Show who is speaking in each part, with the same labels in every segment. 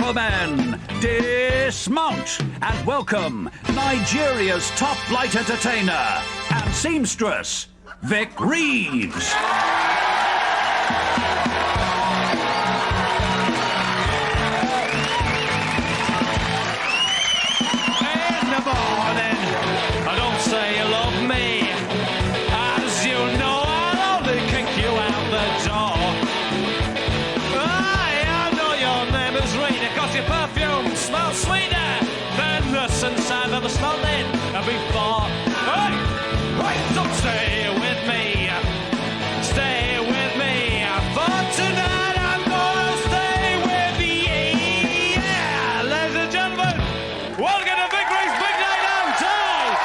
Speaker 1: gentlemen, dismount and welcome Nigeria's top flight entertainer and seamstress, Vic Reeves.
Speaker 2: In the morning, I don't say you love me. As you know, I'll only kick you out the door. I know your name is Rita, 'cause your perfume smells sweeter than the sunshine that was smelled in before. Hey! Right, so stay with me. Stay with me. For tonight, I'm gonna stay with you. Yeah, ladies and gentlemen, welcome to Vickery's Big Night Out Time.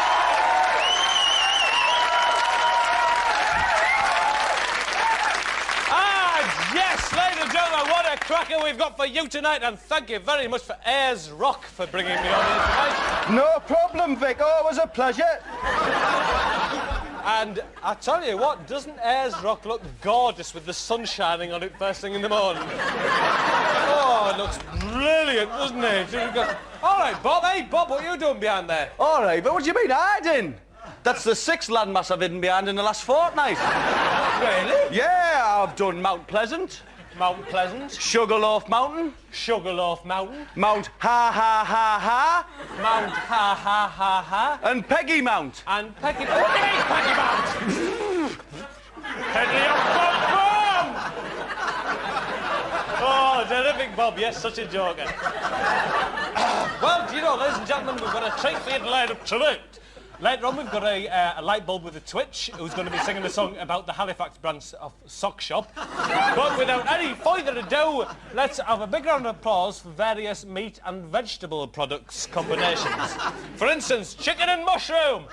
Speaker 2: Yes, ladies and gentlemen, what a cracker we've got for you tonight, and thank you very much for Ayers Rock for bringing me on here tonight.
Speaker 3: No problem, Vic. Always a pleasure.
Speaker 2: And I tell you what, doesn't Ayers Rock look gorgeous with the sun shining on it first thing in the morning? Oh, it looks brilliant, doesn't it? All right, Bob. Hey, Bob, what are you doing behind there?
Speaker 3: All right, but what do you mean hiding? That's the 6th landmass I've hidden behind in the last fortnight.
Speaker 2: Really?
Speaker 3: Yeah, I've done Mount Pleasant,
Speaker 2: Mount Pleasant,
Speaker 3: Sugarloaf Mountain,
Speaker 2: Sugarloaf Mountain,
Speaker 3: Mount Ha Ha Ha Ha,
Speaker 2: Mount Ha Ha Ha Ha,
Speaker 3: and Peggy Mount.
Speaker 2: and Peggy... What do you mean, Peggy Mount? Peggy Mount! Oh, terrific, Bob. Yes, such a joker. Well, do you know, ladies and gentlemen, we've got a treat for you later tonight. Later on, we've got a light bulb with a twitch who's going to be singing a song about the Halifax branch of Sock Shop. But without any further ado, let's have a big round of applause for various meat and vegetable products combinations. For instance, chicken and mushroom.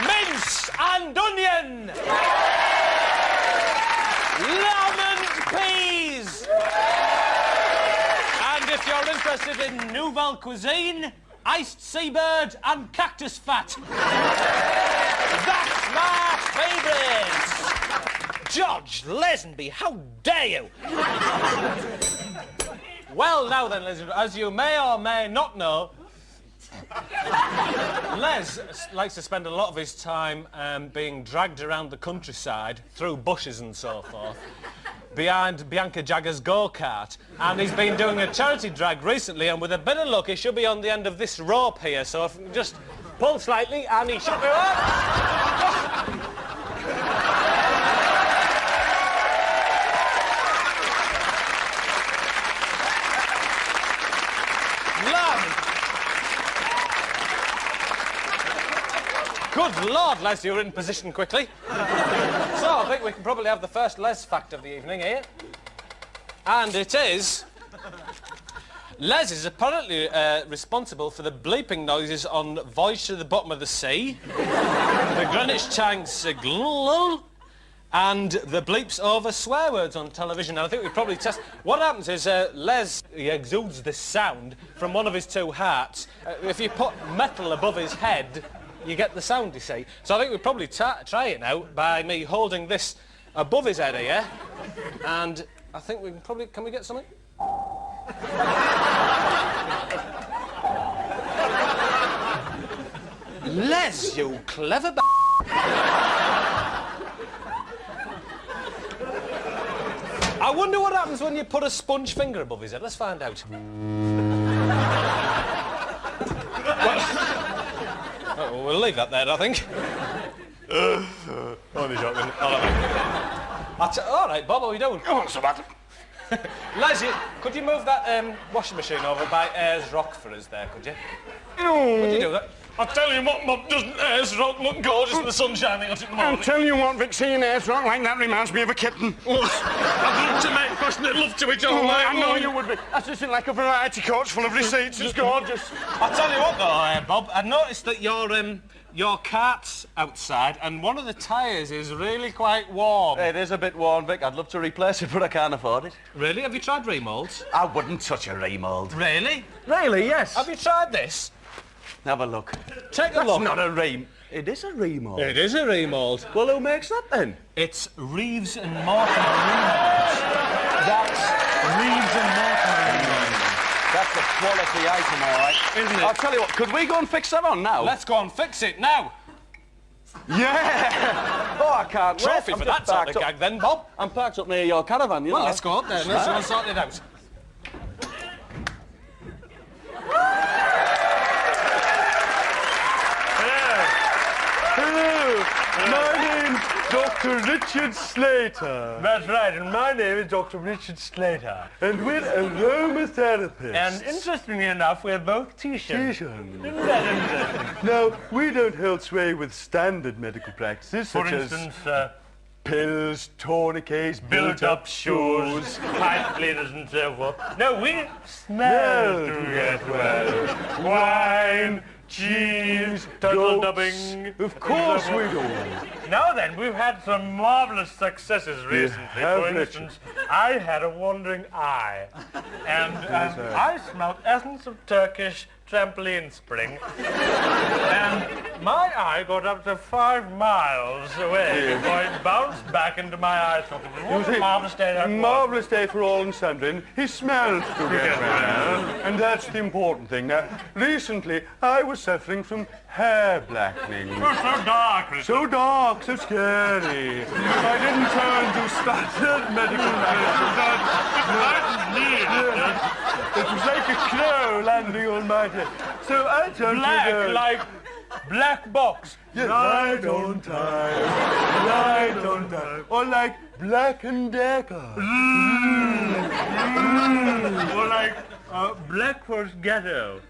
Speaker 2: Mince and onion. Lemon peas. And if you're interested in nouvelle cuisine, iced seabird and cactus fat. That's my favourites. George Lazenby, how dare you? Well, now then, as you may or may not know, Les likes to spend a lot of his time being dragged around the countryside through bushes and so forth, behind Bianca Jagger's go-kart, and he's been doing a charity drag recently, and with a bit of luck he should be on the end of this rope here, so if you just pull slightly and he should be up. Good Lord, Les, you're in position quickly. So, I think we can probably have the first Les fact of the evening here. And it is... Les is apparently responsible for the bleeping noises on Voyage to the Bottom of the Sea, the Greenwich Chang Signal, and the bleeps over swear words on television. And I think we probably test... What happens is Les, he exudes this sound from one of his two hearts. If you put metal above his head, you get the sound, you see. So I think we'll probably try it now by me holding this above his head here. And I think we can probably... Can we get something? Les, you clever b****. I wonder what happens when you put a sponge finger above his head. Let's find out. Well, we'll leave that there, I think. Only joking. All right, Bob, what are we doing?
Speaker 3: Oh, so bad.
Speaker 2: Les, could you move that washing machine over by Ayers Rock for us there, could you?
Speaker 3: No.
Speaker 2: Would you do that? I tell you what, Bob, doesn't Ayers Rock look gorgeous with the sun shining on it in the morning?
Speaker 3: I'll tell you what, Vic, seeing Ayers Rock like that reminds me of a kitten.
Speaker 2: I'd love to make passionate love to each other.
Speaker 3: I know you would be. That's just like a variety coach full of receipts. It's gorgeous.
Speaker 2: I tell you what, though, Bob, I noticed that your cart's outside and one of the tyres is really quite warm.
Speaker 3: It is a bit worn, Vic. I'd love to replace it, but I can't afford it.
Speaker 2: Really? Have you tried Remoulds?
Speaker 3: I wouldn't touch a remould.
Speaker 2: Really?
Speaker 3: Really, yes.
Speaker 2: Have you tried this?
Speaker 3: Have a look.
Speaker 2: Take a look.
Speaker 3: That's not a remould. It is a remould.
Speaker 2: It is a Remould.
Speaker 3: Well, who makes that, then?
Speaker 2: It's Reeves and Mortimer Remoulds. That's
Speaker 4: Reeves and Mortimer.
Speaker 3: That's a quality item, all right.
Speaker 2: Isn't it?
Speaker 3: I'll tell you what, could we go and fix that on now?
Speaker 2: Let's go and fix it now.
Speaker 3: Yeah! Oh, I can't
Speaker 2: Trophy
Speaker 3: wait.
Speaker 2: for that sort of gag then, Bob.
Speaker 3: I'm parked up near your caravan, you
Speaker 2: Well,
Speaker 3: know.
Speaker 2: let's go up there and let's go and sort it out.
Speaker 4: Hello, my name's Dr. Richard Slater. That's right, and my name is Dr. Richard Slater. And we're aromatherapists. And interestingly enough, we're both T-shirts. Isn't that interesting? Now, we don't hold sway with standard medical practices, such as... For instance, pills, tourniquets, built-up shoes, pipe cleaners and so forth. No, we smell to get well. Wine, cheese, turtle dubbing. Of course we do. Now then, we've had some marvellous successes recently. For instance, I had a wandering eye. And I smelled essence of Turkish trampoline spring. And my eye got up to 5 miles away before it bounced back into my eye socket. What a marvellous day that was. Marvellous day for all and sundry. He smelled to get well. And that's the important thing. Now, recently, I was suffering from hair blackening. Oh, so dark, Richard. So dark, so scary. I didn't turn to standard medical practice. It was like a crow landing on my head. So I turned to like black box. Yes. Right on time. Right on time. Or like Black and Decker. Or like Blackford's Ghetto.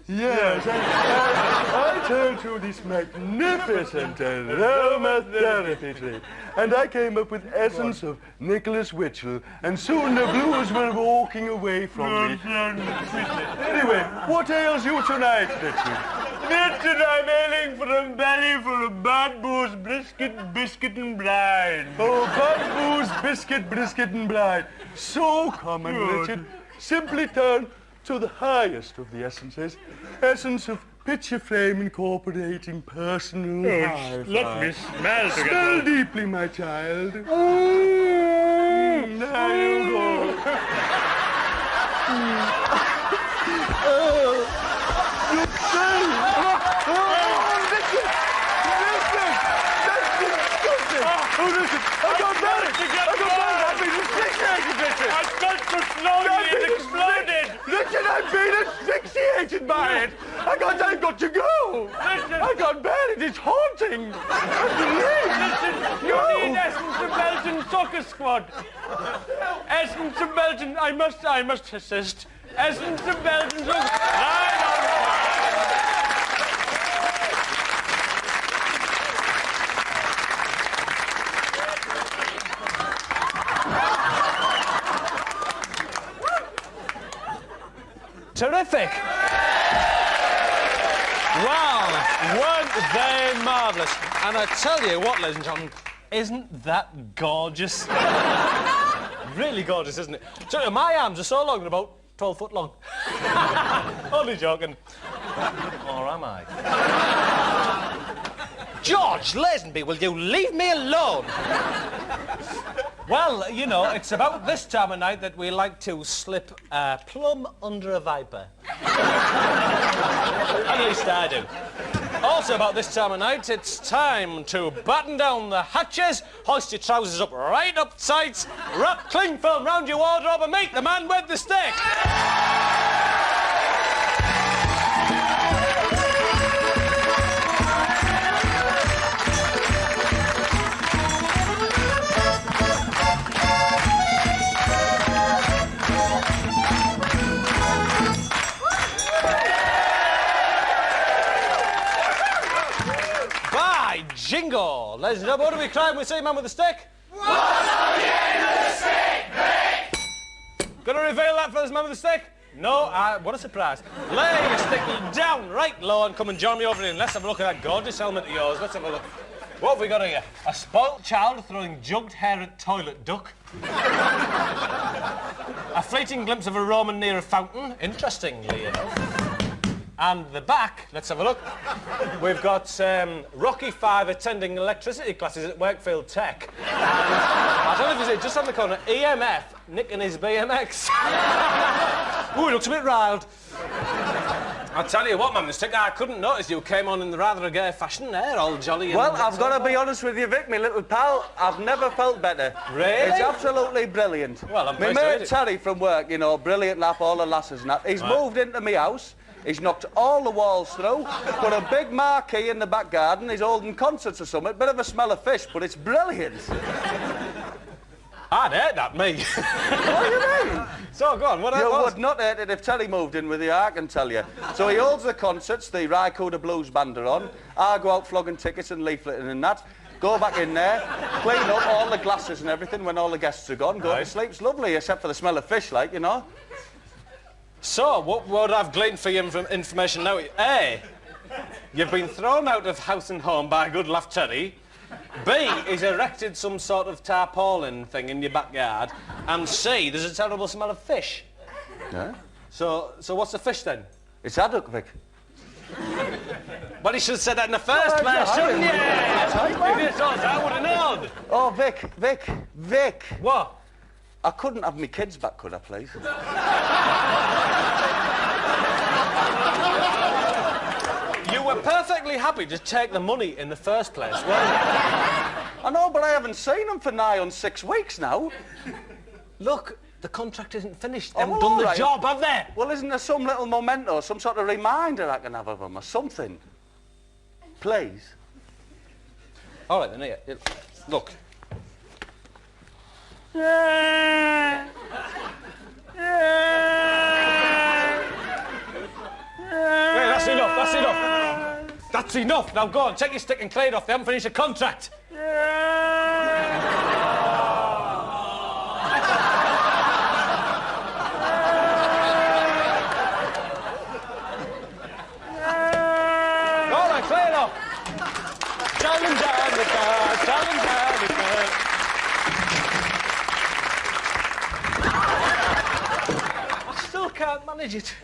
Speaker 4: Yes, I turned to this magnificent aromatherapy tree, and I came up with essence of Nicholas Witchell, and soon the blues were walking away from me. Anyway, what ails you tonight, Richard? Richard, I'm ailing for a belly full of bad booze, brisket, biscuit and brine. Oh, bad booze, biscuit, brisket and brine. So common, Richard. Simply turn to the highest of the essences, essence of picture frame incorporating personal hi-fi. Let me smell together. Smell deeply, my child. There you go. You smell. Listen. That's disgusting. Oh, listen. I got bad. I've been asphyxiated, Richard. I felt so slowly it exploded. Richard, I've been asphyxiated by it. I've got to go. Listen. I can't bear it. It's haunting. Listen, you need Essence of Belgian Soccer Squad. Essence of Belgian, I must assist. Essence of Belgian Soccer Squad.
Speaker 2: Terrific! Wow, weren't they marvellous? And I tell you what, ladies and gentlemen, isn't that gorgeous? Really gorgeous, isn't it? Tell you, my arms are so long, they're about 12 foot long. Only joking. Or am I? George Lazenby, will you leave me alone? Well, you know, it's about this time of night that we like to slip plumb under a viper. At least I do. Also about this time of night, it's time to batten down the hatches, hoist your trousers up right up tight, wrap cling film round your wardrobe and meet the man with the stick. Jingo! Ladies and gentlemen, what do we cry when we see a man with a stick? What's on the end of the stick, Vic? Gonna reveal that for this man with a stick? No, what a surprise. Lay your stick down right low and come and join me over here and let's have a look at that gorgeous helmet of yours. Let's have a look. What have we got here? A spoilt child throwing jugged hair at toilet duck. A fleeting glimpse of a Roman near a fountain, interestingly enough. And the back, let's have a look. We've got Rocky 5 attending electricity classes at Wakefield Tech. And I don't know if you see, just on the corner, EMF, Nick and his BMX. Ooh, he looks a bit riled. I'll tell you what, man, Stick, I couldn't notice you came on in the rather a gay fashion there, all jolly and...
Speaker 3: Well, I've got to be honest with you, Vic, my little pal, I've never felt better.
Speaker 2: Really?
Speaker 3: It's absolutely brilliant.
Speaker 2: Well, I'm
Speaker 3: my
Speaker 2: pleased to hear
Speaker 3: mate
Speaker 2: it.
Speaker 3: Terry from work, you know, brilliant lap, all the lasses and that. He's moved into my house, he's knocked all the walls through, put a big marquee in the back garden, he's holding concerts or something, bit of a smell of fish, but it's brilliant.
Speaker 2: I'd hate that, me.
Speaker 3: What do you mean?
Speaker 2: So, go on, what
Speaker 3: You
Speaker 2: else?
Speaker 3: would not hate it if Terry moved in with you, I can tell you. So he holds the concerts, the Rycoda Blues Band are on. I go out flogging tickets and leafleting and that. Go back in there, clean up all the glasses and everything when all the guests are gone, go to sleep. It's lovely, except for the smell of fish, like, you know.
Speaker 2: So, what would I've gleaned for your information now? A, you've been thrown out of house and home by good laugh Terry. B, he's erected some sort of tarpaulin thing in your backyard. And C, there's a terrible smell of fish.
Speaker 3: Yeah?
Speaker 2: So what's the fish then?
Speaker 3: It's haddock, Vic.
Speaker 2: But he should have said that in the first place,
Speaker 3: yeah,
Speaker 2: shouldn't you?
Speaker 3: I
Speaker 2: If you thought I would have known.
Speaker 3: Oh, Vic.
Speaker 2: What?
Speaker 3: I couldn't have my kids back, could I, please?
Speaker 2: You were perfectly happy to take the money in the first place, weren't you?
Speaker 3: I know, but I haven't seen them for nigh on 6 weeks now.
Speaker 2: Look, the contract isn't finished. They
Speaker 3: Oh,
Speaker 2: haven't done the
Speaker 3: right.
Speaker 2: job, have they?
Speaker 3: Well, isn't there some little memento, some sort of reminder I can have of them or something? Please.
Speaker 2: All right, then, here. Look. Right, that's enough, that's enough. That's enough. Now go on, take your stick and clear it off. They haven't finished the contract. All right, clear it off. Challenge down the car, challenge down the car. I still can't manage it.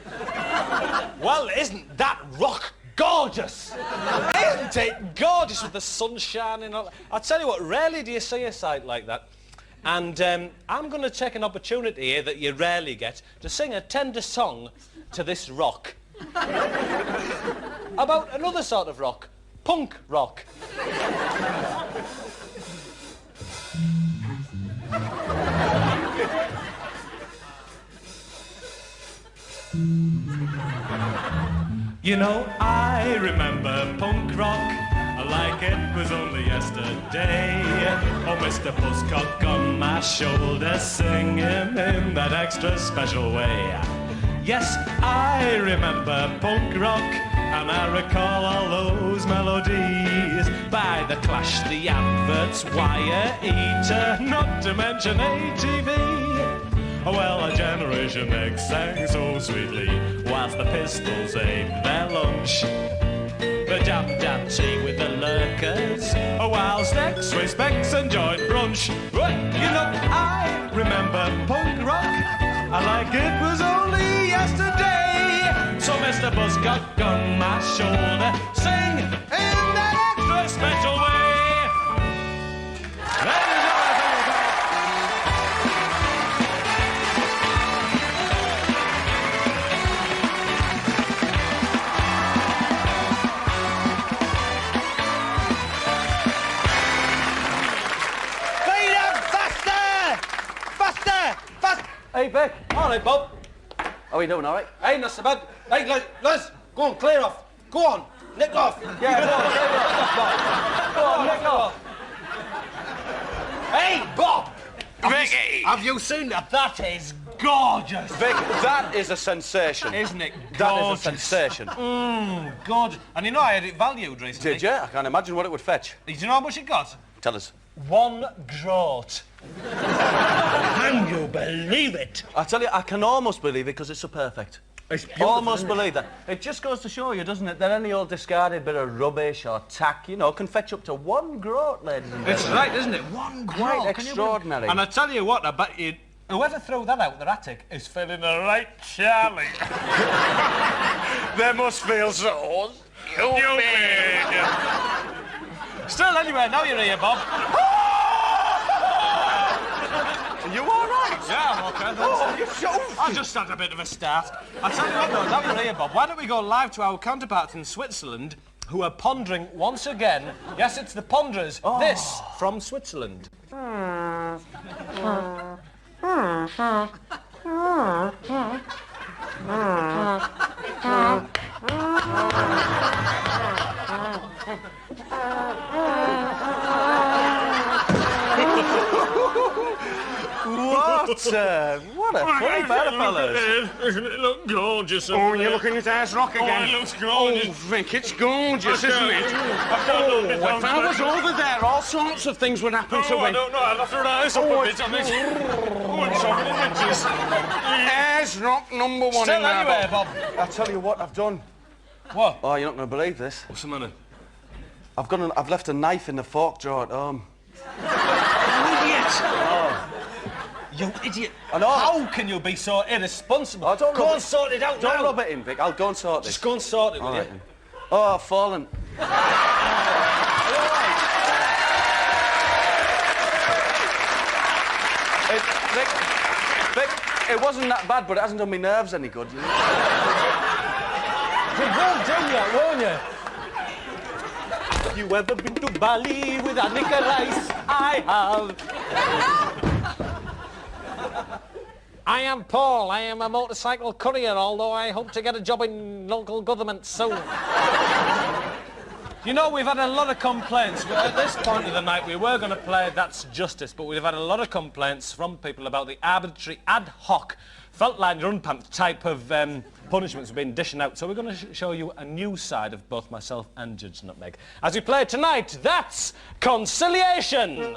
Speaker 2: Well, isn't that rock gorgeous? Isn't it gorgeous with the sun shining on? I'll tell you what, rarely do you see a sight like that. And I'm going to take an opportunity here that you rarely get to sing a tender song to this rock. About another sort of rock, punk rock.
Speaker 5: You know, I remember punk rock like it was only yesterday. Oh, Mr. Buzzcock on my shoulder, singing in that extra special way. Yes, I remember punk rock, and I recall all those melodies. By the Clash, the Adverts, Wire Eater, not to mention ATV. Well, a Generation X sang so sweetly, whilst the Pistols ate their lunch. The jam tea with the lurkers, whilst X-Ray Specs enjoyed brunch. Well, you know, I remember punk rock, like it was only yesterday. So Mr. Buzzcock on my shoulder, sing in that extra special way. Ladies and
Speaker 3: Hey, Vic.
Speaker 2: All right, Bob.
Speaker 3: How are you doing, all right?
Speaker 2: Hey, not so bad. Hey, Les, go on, clear off. Go on, nick off.
Speaker 3: Yeah, go on, Nick off.
Speaker 2: Hey, Bob.
Speaker 5: Vicky!
Speaker 2: Have you seen that? That is gorgeous.
Speaker 3: Vic, that is a sensation.
Speaker 2: Isn't it gorgeous?
Speaker 3: That is a sensation.
Speaker 2: Gorgeous. And you know, I had it valued recently.
Speaker 3: Did you? I can't imagine what it would fetch.
Speaker 2: Do you know how much it got?
Speaker 3: Tell us.
Speaker 2: 1 groat.
Speaker 5: Can you believe it?
Speaker 3: I tell you, I can almost believe it because it's so perfect.
Speaker 5: It's beautiful.
Speaker 3: Almost believe that. It just goes to show you, doesn't it, that any old discarded bit of rubbish or tack, you know, can fetch up to 1 groat, ladies and
Speaker 2: It's
Speaker 3: gentlemen.
Speaker 2: right, isn't it? 1 groat.
Speaker 3: Quite
Speaker 2: Can you
Speaker 3: extraordinary.
Speaker 2: believe- And I tell you what, I bet you... Whoever threw that out their attic is feeling a right Charlie.
Speaker 4: They must feel so stupid.
Speaker 2: Still, anyway, now you're here, Bob.
Speaker 3: Are you all right?
Speaker 2: Yeah, I'm okay.
Speaker 3: Oh, you're so...
Speaker 2: I just had a bit of a start. I'll tell you what, though, now you're here, Bob, why don't we go live to our counterparts in Switzerland who are pondering once again. Yes, it's the Ponderers. This from Switzerland.
Speaker 3: What a funny pair of fellas.
Speaker 5: Doesn't it look gorgeous?
Speaker 4: Oh, you're looking at Ayers Rock again.
Speaker 5: Oh, it looks gorgeous.
Speaker 4: Oh, Vic, it's gorgeous,
Speaker 5: I
Speaker 4: isn't it?
Speaker 5: I can't look it down.
Speaker 4: If I was over there, all sorts of things would happen to
Speaker 5: Oh, I
Speaker 4: me.
Speaker 5: don't know. I'll have to rise up a bit on this. Oh, it's so many inches.
Speaker 4: Ayers Rock #1 in
Speaker 2: Still,
Speaker 4: there,
Speaker 2: anyway,
Speaker 4: Bob.
Speaker 2: Bob.
Speaker 3: I tell you what I've done.
Speaker 2: What?
Speaker 3: Oh, you're not going to believe this.
Speaker 2: What's the matter?
Speaker 3: I've left a knife in the fork drawer at home.
Speaker 2: You idiot.
Speaker 3: I know.
Speaker 2: How can you be so irresponsible?
Speaker 3: Oh, don't
Speaker 2: go
Speaker 3: rub
Speaker 2: and sort it out
Speaker 3: Don't
Speaker 2: now.
Speaker 3: rub it in, Vic. I'll go and sort this.
Speaker 2: Just go and sort it, will
Speaker 3: All
Speaker 2: you?
Speaker 3: right, then. Oh, I've fallen. Vic, it wasn't that bad, but it hasn't done me nerves any good. You know?
Speaker 2: You won't do that, won't you? You ever been to Bali with a nickel rice? I have. I am Paul. I am a motorcycle courier, although I hope to get a job in local government soon. You know, we've had a lot of complaints. At this point of the night, we were going to play That's Justice, but we've had a lot of complaints from people about the arbitrary, ad hoc, felt-line run-pants type of punishments we've been dishing out. So we're going to show you a new side of both myself and Judge Nutmeg. As we play tonight, That's Conciliation!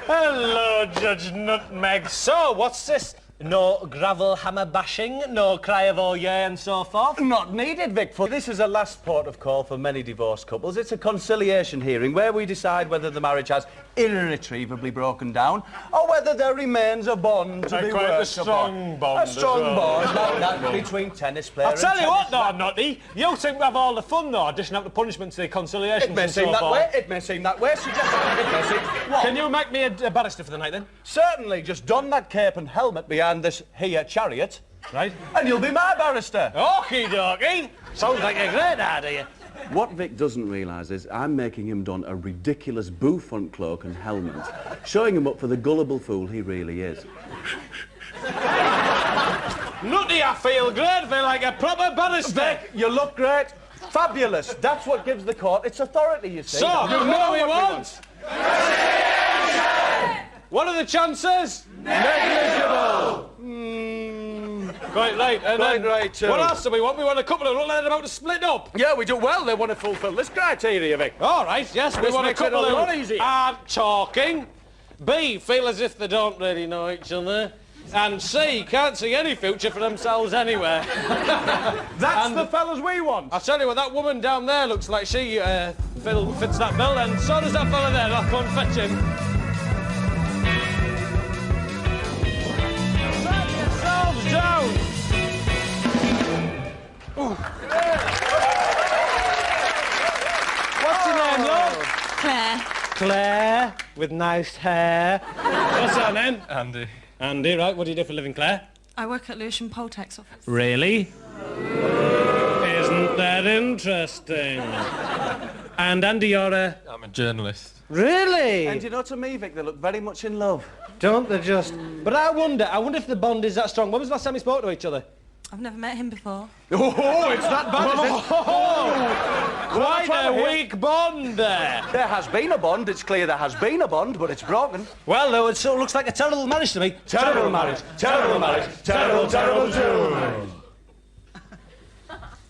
Speaker 2: Hello, Judge Nutmeg. So, what's this? No gravel hammer bashing, no cry of oh yeah and so forth?
Speaker 3: Not needed, Vic, for this is a last port of call for many divorced couples. It's a conciliation hearing where we decide whether the marriage has irretrievably broken down or whether there remains a bond to be
Speaker 5: quite a
Speaker 3: worked
Speaker 5: strong
Speaker 3: upon.
Speaker 5: bond
Speaker 3: A strong
Speaker 5: as well.
Speaker 3: bond, like that between tennis players.
Speaker 2: I'll tell
Speaker 3: and
Speaker 2: you what,
Speaker 3: tennis
Speaker 2: though, Nutty, you seem to have all the fun, though, dishing out the punishments, the conciliations
Speaker 3: It may
Speaker 2: and
Speaker 3: seem
Speaker 2: so
Speaker 3: that
Speaker 2: forth.
Speaker 3: way. It may seem that way. It may seem... What?
Speaker 2: Can you make me a barrister for the night, then?
Speaker 3: Certainly, just don that cape and helmet behind this here chariot,
Speaker 2: Right.
Speaker 3: and you'll be my barrister.
Speaker 2: Okie dokie. Sounds like a great idea.
Speaker 3: What Vic doesn't realise is I'm making him don a ridiculous bouffant cloak and helmet, showing him up for the gullible fool he really is.
Speaker 2: Nutty, I feel great. I feel like a proper barrister.
Speaker 3: Vic, you look great. Fabulous. That's what gives the court its authority, you see.
Speaker 2: So, you know we
Speaker 3: what
Speaker 2: want? What are the chances?
Speaker 3: Negligible.
Speaker 2: Quite right. And
Speaker 3: Quite
Speaker 2: then,
Speaker 3: right, too.
Speaker 2: What else do we want? We want a couple of them about to split up.
Speaker 3: Yeah, we do well. They want to fulfil this criteria, Vic.
Speaker 2: All right, yes, we
Speaker 3: This
Speaker 2: want a
Speaker 3: makes it
Speaker 2: couple
Speaker 3: a
Speaker 2: who
Speaker 3: lot easier.
Speaker 2: aren't talking. B, feel as if they don't really know each other. And C, can't see any future for themselves anywhere.
Speaker 3: That's the fellas we want.
Speaker 2: I'll tell you what, that woman down there looks like she fits that bill, and so does that fella there. I'll go and fetch him. Set yourselves down! What's your name, love?
Speaker 6: Claire.
Speaker 2: Claire, with nice hair. What's her name? Andy. Andy, right. What do you do for a living, Claire?
Speaker 6: I work at Lewisham Poltex office.
Speaker 2: Really? Isn't that interesting? And Andy, you're a...
Speaker 7: I'm a journalist.
Speaker 2: Really?
Speaker 3: And you know, to me, Vic, they look very much in love.
Speaker 2: Don't they just... But I wonder if the bond is that strong. When was the last time you spoke to each other?
Speaker 6: I've never met him before.
Speaker 3: Oh, it's that bad, is it?
Speaker 2: Quite a weak bond there.
Speaker 3: There has been a bond. It's clear there has been a bond, but it's broken.
Speaker 2: Well, though, it sort of looks like a terrible marriage to me.
Speaker 3: Terrible marriage. Terrible marriage. Terrible, terrible too.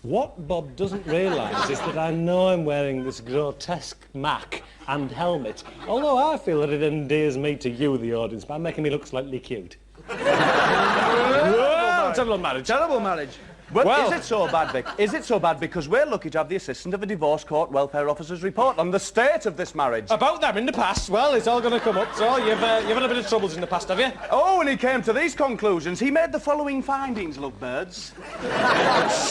Speaker 2: What Bob doesn't realise is that I know I'm wearing this grotesque mac and helmet, although I feel that it endears me to you, the audience, by making me look slightly cute. Well, terrible marriage.
Speaker 3: Terrible marriage. Well, is it so bad, Vic? Is it so bad? Because we're lucky to have the assistant of a divorce court welfare officer's report on the state of this marriage.
Speaker 2: About them in the past, well, it's all going to come up. So you've had a bit of troubles in the past, have you?
Speaker 3: Oh, and he came to these conclusions. He made the following findings, look, birds.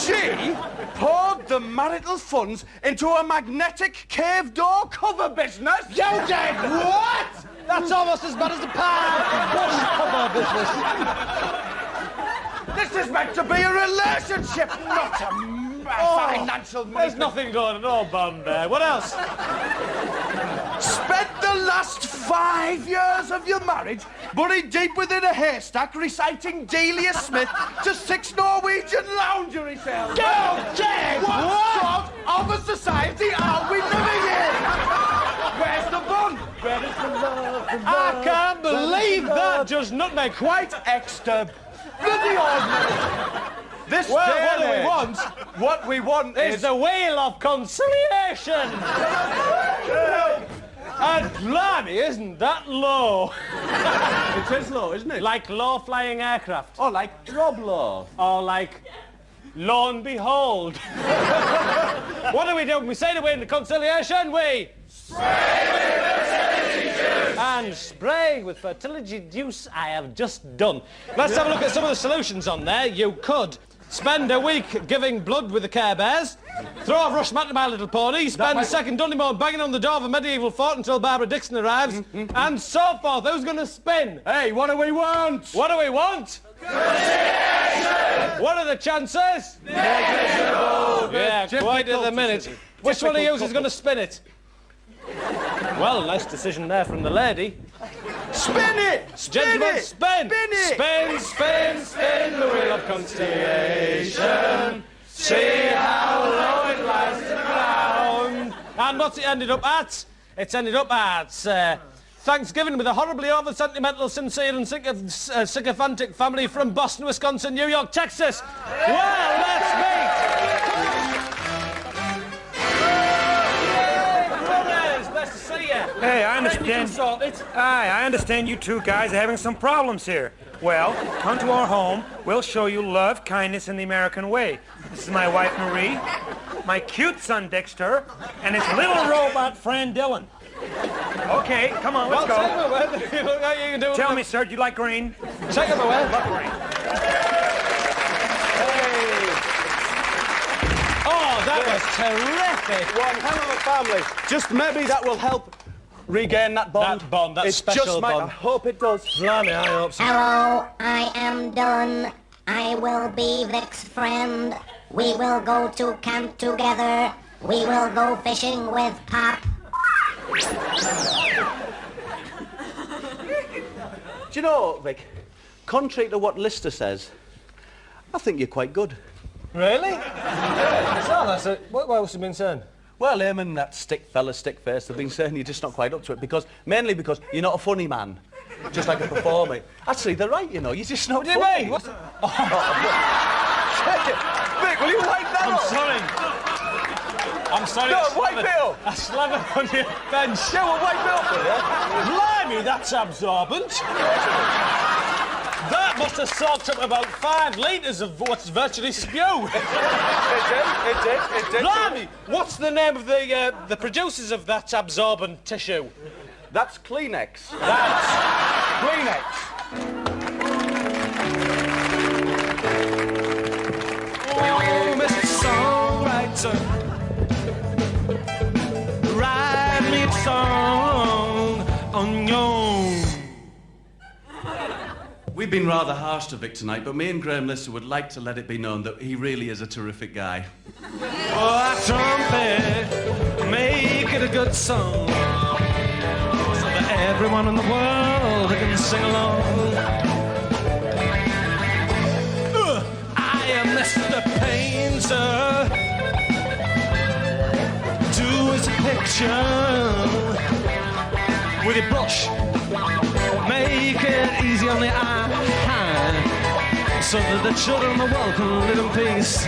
Speaker 3: She poured the marital funds into a magnetic cave door cover business.
Speaker 2: You did what? That's almost as bad as the bush cover business.
Speaker 3: This is meant to be a relationship, not a financial...
Speaker 2: There's nothing going on, Bombay. What else?
Speaker 3: Spent the last 5 years of your marriage buried deep within a haystack reciting Delia Smith to 6 Norwegian lingerie sales.
Speaker 2: Go, Jay!
Speaker 3: What sort of a society are we living in? Where's the bun? Where is the love?
Speaker 2: I can't believe that, Judge Nutmeg.
Speaker 3: Quite extra... bloody ordinary. This
Speaker 2: Well,
Speaker 3: day
Speaker 2: what do we
Speaker 3: and age,
Speaker 2: want?
Speaker 3: What we want
Speaker 2: Is
Speaker 3: is...
Speaker 2: the wheel of conciliation. And blimey, isn't that low?
Speaker 3: It is low, isn't it?
Speaker 2: Like low-flying aircraft.
Speaker 3: Oh, like Rob Law.
Speaker 2: Or like, lo and behold. What do we do when we say the way in the conciliation? We... spray with fertility juice! And spraying with fertility juice I have just done. Let's have a look at some of the solutions on there. You could spend a week giving blood with the Care Bears, throw a rush mat to My Little Pony, spend a second Doneymore banging on the door of a medieval fort until Barbara Dixon arrives, and so forth. Who's going to spin?
Speaker 3: Hey, what do we want?
Speaker 2: What do we want? What are the chances?
Speaker 3: Negligible.
Speaker 2: Yeah, quite at the minute. Which one of you is going to spin it? Well, nice decision there from the lady.
Speaker 3: Spin it! Spin
Speaker 2: Gentlemen,
Speaker 3: it!
Speaker 2: spin!
Speaker 3: Spin it!
Speaker 2: Spin, spin, spin the wheel of conciliation. See how low it lies to the ground. And what's it ended up at? It's ended up at Thanksgiving with a horribly over-sentimental, sincere and sycophantic family from Boston, Wisconsin, New York, Texas. Well, let's meet... Nice to see you.
Speaker 7: Hey, I understand.
Speaker 2: Sort it.
Speaker 7: Aye, I understand you two guys are having some problems here. Well, come to our home. We'll show you love, kindness, and the American way. This is my wife, Marie, my cute son, Dexter, and his little robot friend, Dylan. Okay, come on, let's
Speaker 2: Well,
Speaker 7: go.
Speaker 2: take him away. Look how you can do it.
Speaker 7: Tell me, sir, do you like green?
Speaker 2: Take him away.
Speaker 7: Love green.
Speaker 2: Oh, that was terrific.
Speaker 3: One hell of a family. Just maybe that will help regain that bond.
Speaker 2: That bond, that
Speaker 3: It's
Speaker 2: special
Speaker 3: just might.
Speaker 2: bond.
Speaker 3: I hope it does.
Speaker 2: Blimey, I hope so.
Speaker 8: Hello, I am done. I will be Vic's friend. We will go to camp together. We will go fishing with Pop.
Speaker 3: Do you know, Vic, contrary to what Lister says, I think you're quite good.
Speaker 2: Really? So, that's it. What else have you been saying?
Speaker 3: Well, him and that stick face, they've been saying you're just not quite up to it mainly because you're not a funny man. Just like a performer. Actually, they're right, you know, you're just not funny.
Speaker 2: What do you mean?
Speaker 3: Vic, will you wipe that up?
Speaker 2: I'm sorry.
Speaker 3: No, wipe it up.
Speaker 2: I slam it on your bench.
Speaker 3: Yeah, well, wipe it up, will you?
Speaker 2: Blimey, that's absorbent. That must have soaked up about 5 litres of what's virtually spew.
Speaker 3: It did.
Speaker 2: Blimey, what's the name of the producers of that absorbent tissue?
Speaker 3: That's Kleenex.
Speaker 2: That's
Speaker 3: Kleenex.
Speaker 2: Oh, Mr. Songwriter, write me a song on your own.
Speaker 3: We've been rather harsh to Vic tonight, but me and Graham Lister would like to let it be known that he really is a terrific guy.
Speaker 2: Oh, a trumpet, make it a good song, so that everyone in the world can sing along. I am Mr. Painter, do his picture with a brush, make it easy on the eye, so that the children of the world can live in peace.